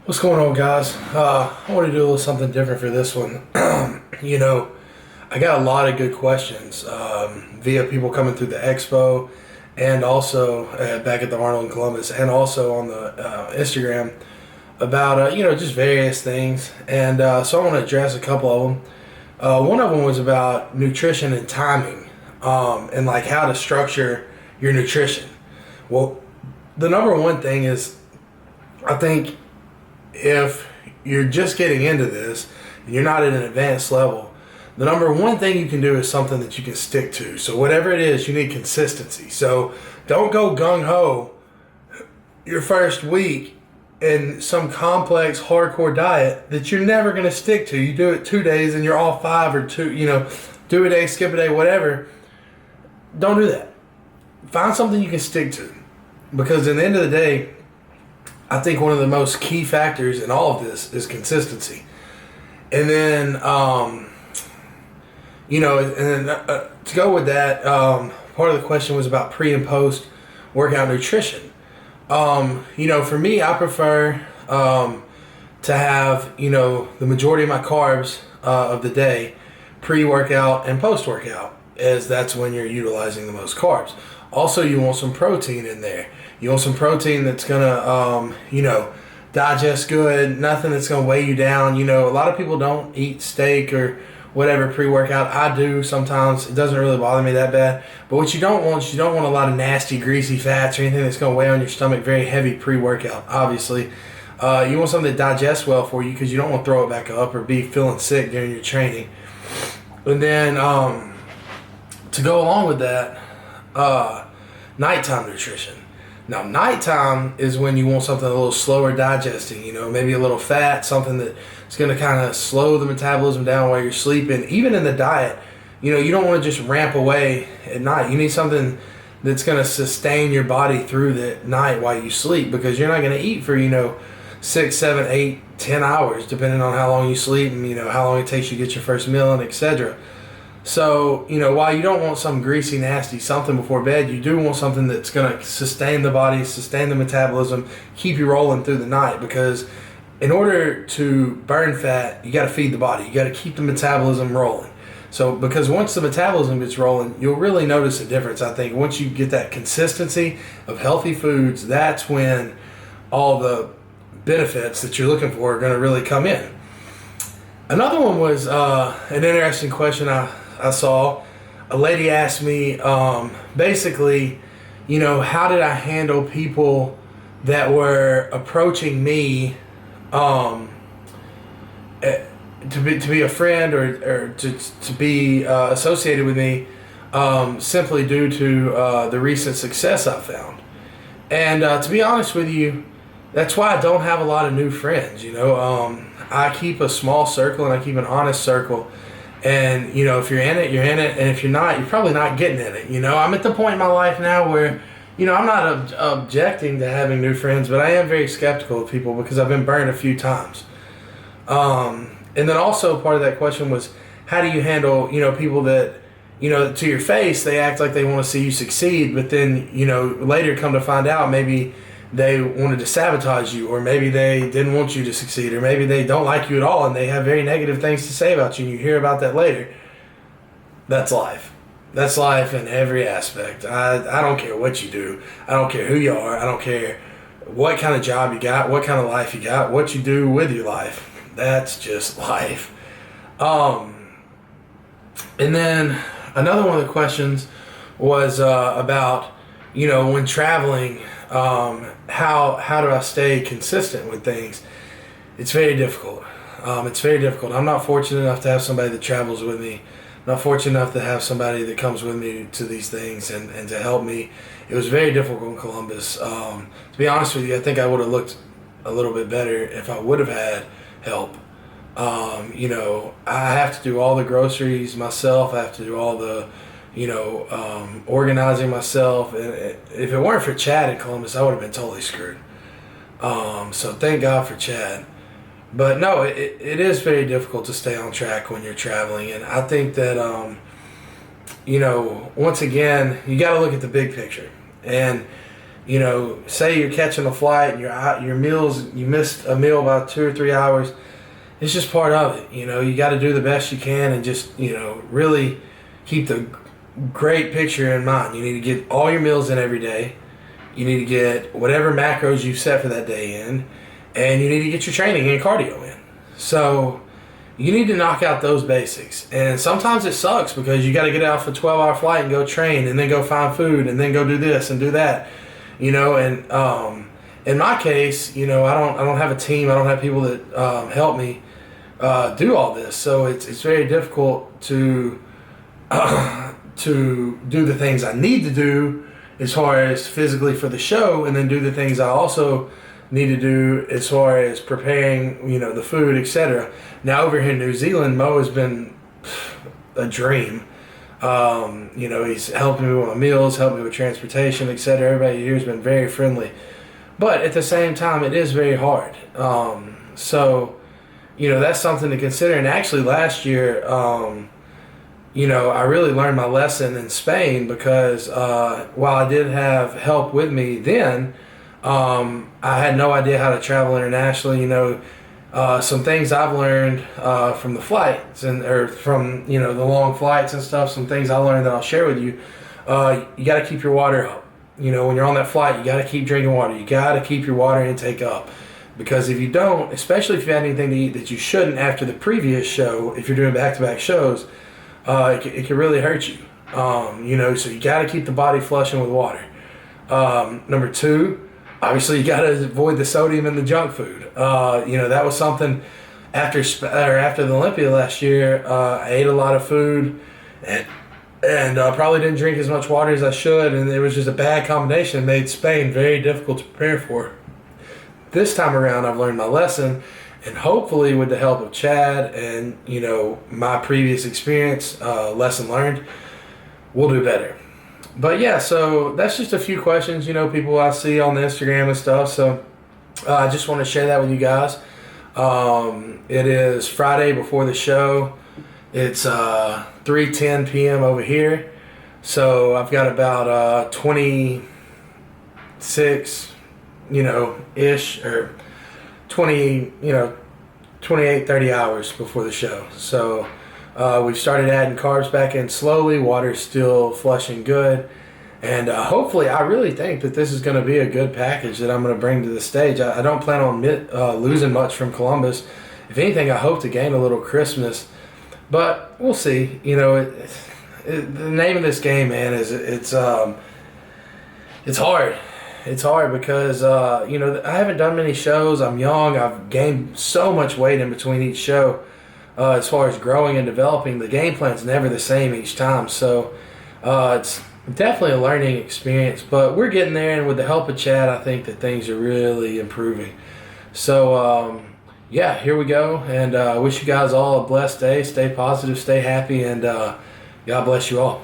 What's going on, guys? I want to do a little something different for this one. I got a lot of good questions via people coming through the expo and also back at the Arnold in Columbus and also on the Instagram about, just various things. And so I want to address a couple of them. One of them was about nutrition and timing and like how to structure your nutrition. Well, the number one thing is, I think, if you're just getting into this and you're not at an advanced level, the number one thing you can do is something that you can stick to. So whatever it is, you need consistency. So don't go gung-ho your first week in some complex hardcore diet that you're never going to stick to. You do it 2 days and you're off 5 or 2, do a day, skip a day, whatever. Don't do that. Find something you can stick to, because at the end of the day, I think one of the most key factors in all of this is consistency. And then, to go with that, part of the question was about pre and post workout nutrition. For me, I prefer to have, the majority of my carbs of the day pre-workout and post-workout, as that's when you're utilizing the most carbs. Also, you want some protein in there. You want some protein that's going to, digest good, nothing that's going to weigh you down. A lot of people don't eat steak or whatever pre-workout. I do sometimes. It doesn't really bother me that bad. But what you don't want is you don't want a lot of nasty, greasy fats or anything that's going to weigh on your stomach. Very heavy pre-workout, obviously. You want something that digests well for you, because you don't want to throw it back up or be feeling sick during your training. And then to go along with that, nighttime nutrition. Now, nighttime is when you want something a little slower digesting, maybe a little fat, something that's going to kind of slow the metabolism down while you're sleeping. Even in the diet, you don't want to just ramp away at night. You need something that's going to sustain your body through the night while you sleep, because you're not going to eat for, 6, 7, 8, 10 hours, depending on how long you sleep and, how long it takes you to get your first meal and etc. So, while you don't want some greasy, nasty something before bed, you do want something that's going to sustain the body, sustain the metabolism, keep you rolling through the night. Because in order to burn fat, you got to feed the body. You got to keep the metabolism rolling. So, because once the metabolism gets rolling, you'll really notice a difference, I think. Once you get that consistency of healthy foods, that's when all the benefits that you're looking for are going to really come in. Another one was an interesting question I saw. A lady asked me, basically, how did I handle people that were approaching me to be a friend or to be associated with me simply due to the recent success I found. And to be honest with you, that's why I don't have a lot of new friends. I keep a small circle and I keep an honest circle. And, if you're in it, you're in it. And if you're not, you're probably not getting in it. I'm at the point in my life now where, I'm not objecting to having new friends, but I am very skeptical of people because I've been burned a few times. And then also part of that question was, how do you handle, people that, to your face, they act like they want to see you succeed, but then, later come to find out maybe they wanted to sabotage you, or maybe they didn't want you to succeed, or maybe they don't like you at all and they have very negative things to say about you and you hear about that later. That's life. That's life in every aspect. I don't care what you do. I don't care who you are. I don't care what kind of job you got, what kind of life you got, what you do with your life. That's just life. And then another one of the questions was about, when traveling, how do I stay consistent with things? It's very difficult. I'm not fortunate enough to have somebody that travels with me. I'm not fortunate enough to have somebody that comes with me to these things and to help me. It was very difficult in Columbus. To be honest with you, I think I would have looked a little bit better if I would have had help. I have to do all the groceries myself. I have to do all the organizing myself, and if it weren't for Chad in Columbus, I would have been totally screwed. So thank God for Chad. But no, it is very difficult to stay on track when you're traveling, and I think that once again, you got to look at the big picture. And You know, say you're catching a flight and your meals, you missed a meal by 2 or 3 hours. It's just part of it. You know, you got to do the best you can and just, you know, really keep the great picture in mind. You need to get all your meals in every day. You need to get whatever macros you've set for that day in, and you need to get your training and cardio in. So you need to knock out those basics. And sometimes it sucks because you got to get out for a 12-hour flight and go train and then go find food and then go do this and do that. You know, and in my case, you know, I don't have a team. I don't have people that help me do all this. So it's very difficult to do the things I need to do as far as physically for the show, and then do the things I also need to do as far as preparing, you know, the food, etc. Now over here in New Zealand, Mo has been a dream. You know, he's helping me with my meals, helping me with transportation, etc. Everybody here has been very friendly. But at the same time, it is very hard. So, you know, that's something to consider. And actually last year, you know, I really learned my lesson in Spain because while I did have help with me then, I had no idea how to travel internationally. You know, some things I've learned from the flights or from, you know, the long flights and stuff, some things I learned that I'll share with you. You got to keep your water up. You know, when you're on that flight, you got to keep drinking water. You got to keep your water intake up. Because if you don't, especially if you had anything to eat that you shouldn't after the previous show, if you're doing back-to-back shows, it can really hurt you. You know, so you got to keep the body flushing with water. Number two, obviously you got to avoid the sodium in the junk food. You know, that was something after the Olympia last year. I ate a lot of food and probably didn't drink as much water as I should, and it was just a bad combination. It made Spain very difficult to prepare for. This time around, I've learned my lesson, and hopefully with the help of Chad and, you know, my previous experience, lesson learned, we'll do better. But yeah, so that's just a few questions, you know, people I see on the Instagram and stuff. So I just want to share that with you guys. It is Friday before the show. It's 3:10 p.m. over here. So I've got about 26, you know, ish, or 20, you know, 28, 30 hours before the show. So we've started adding carbs back in slowly. Water's still flushing good. And hopefully, I really think that this is going to be a good package that I'm going to bring to the stage. I don't plan on losing much from Columbus. If anything, I hope to gain a little crispness. But we'll see. You know, the name of this game, man, is it's hard. It's hard because, you know, I haven't done many shows. I'm young. I've gained so much weight in between each show. As far as growing and developing, the game plan's never the same each time. So it's definitely a learning experience. But we're getting there, and with the help of Chad, I think that things are really improving. So, yeah, here we go. And I wish you guys all a blessed day. Stay positive, stay happy, and God bless you all.